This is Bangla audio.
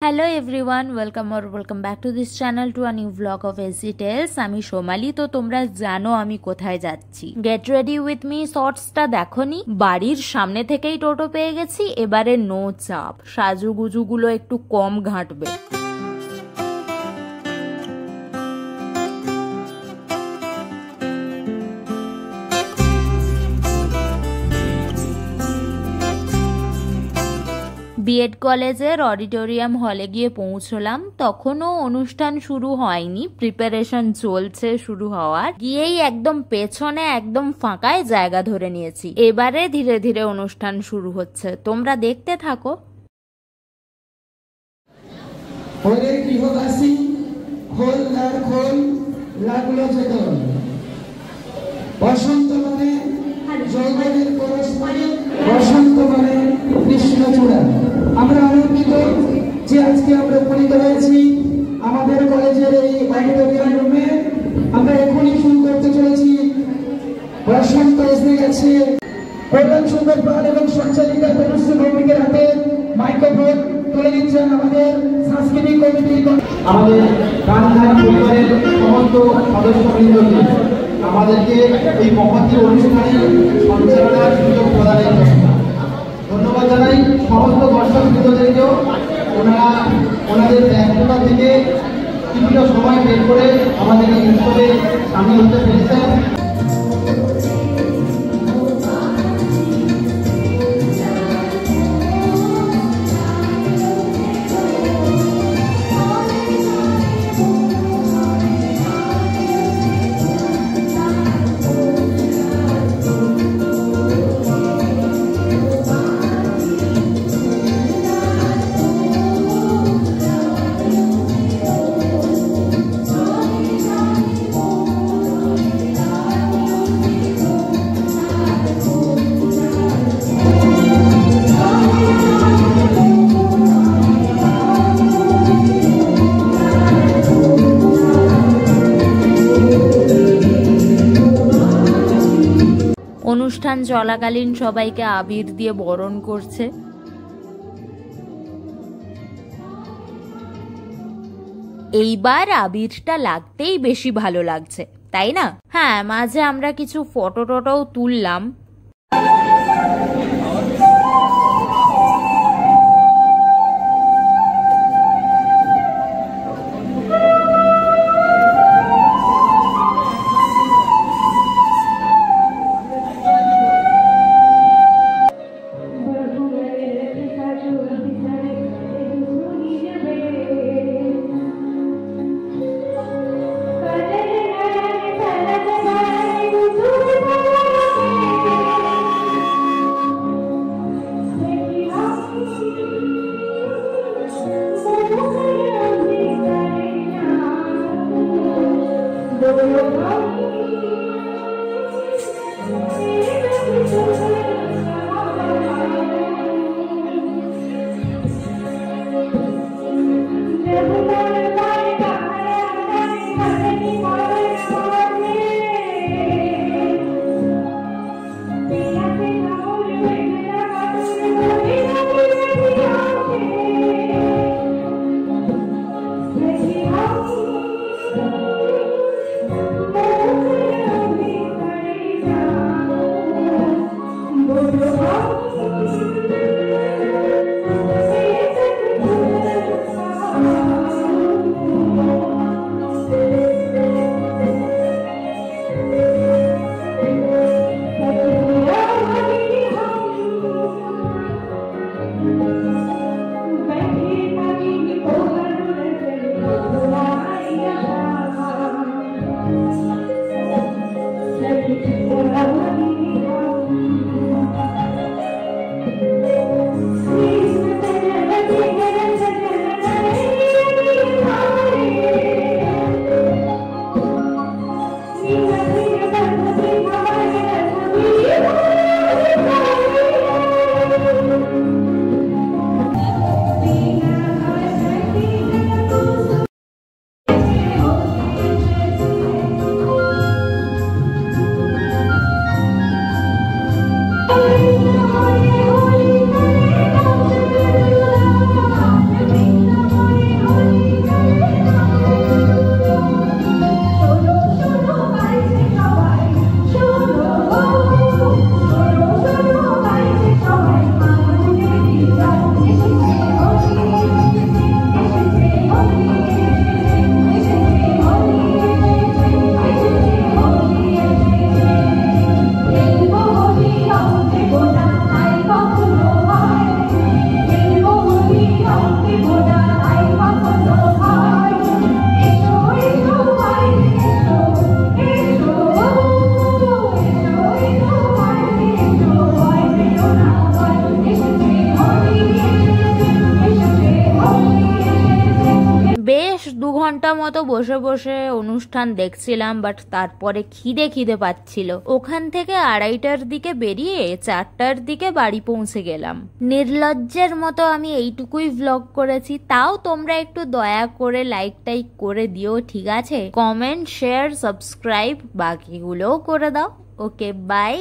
Hello everyone, welcome back to this channel to a new blog of AC tales. আমি সোমালি। তো তোমরা জানো আমি কোথায় যাচ্ছি। গেট রেডি উইথ মি শর্টসটা দেখোনি? বাড়ির সামনে থেকেই টোটো পেয়ে গেছি। এবারে নো চাপ, সাজুগুজুগুলো একটু কম ঘাঁটবে। বিএড কলেজের অডিটোরিয়াম হলে গিয়ে পৌঁছলাম। তখনও অনুষ্ঠান শুরু হয়নি, প্রিপারেশন চলছে শুরু হওয়ার। গিয়েই একদম পেছনে একদম ফাঁকায় জায়গা ধরে নিয়েছি। এবারে ধীরে ধীরে অনুষ্ঠান শুরু হচ্ছে, তোমরা দেখতে থাকো। বসন্ত মানে জৈবনের পরস্পরে, বসন্ত মানে কৃষ্ণচূড়া। আমরা আনন্দিত যে আজকে আমরা উপনীত হয়েছি আমাদের কলেজের এই অডিটোরিয়াম রুমে। আমরা এখনই শুরু করতে চলেছি। বসন্ত এসে গেছে। কল্যাণ সুন্দর পাল এবং সঞ্চালিকা তনুশ্রী ভৌমিকের হাতে মাইক্রোফোন তুলে দিচ্ছেন আমাদের সাংস্কৃতিক কমিটির আমাদের গানধারী পরিবারের সমস্ত সদস্যবৃন্দকে আমাদেরকে এই মহতী অনুষ্ঠানে সঞ্চালনার সুযোগ প্রদানের জন্য ধন্যবাদ জানাই। সমস্ত দর্শক বৃন্দদেরকেও ওনাদের ব্যস্ততা থেকে কিছুটা সময় বের করে আমাদের এই উৎসবে সামিল হতে পেরেছেন। অনুষ্ঠান চলাকালীন সবাইকে আবির দিয়ে বরণ করছে। এইবার আবিরটা লাগতেই বেশি ভালো লাগছে, তাই না? হ্যাঁ, মাঝে আমরা কিছু ফটো টটোও তুললাম। বেশ 2 ঘন্টা মতো বসে বসে অনুষ্ঠান দেখছিলাম, বাট তারপরে খিদে পাচ্ছিল। ওখান থেকে 2:30টার দিকে বেরিয়ে 4টার দিকে বাড়ি পৌঁছে গেলাম। নির্লজ্জের মতো আমি এইটুকুই ভ্লগ করেছি, তাও তোমরা একটু দয়া করে লাইক টাইক করে দিও, ঠিক আছে? কমেন্ট, শেয়ার, সাবস্ক্রাইব বাকিগুলোও করে দাও। ওকে, বাই।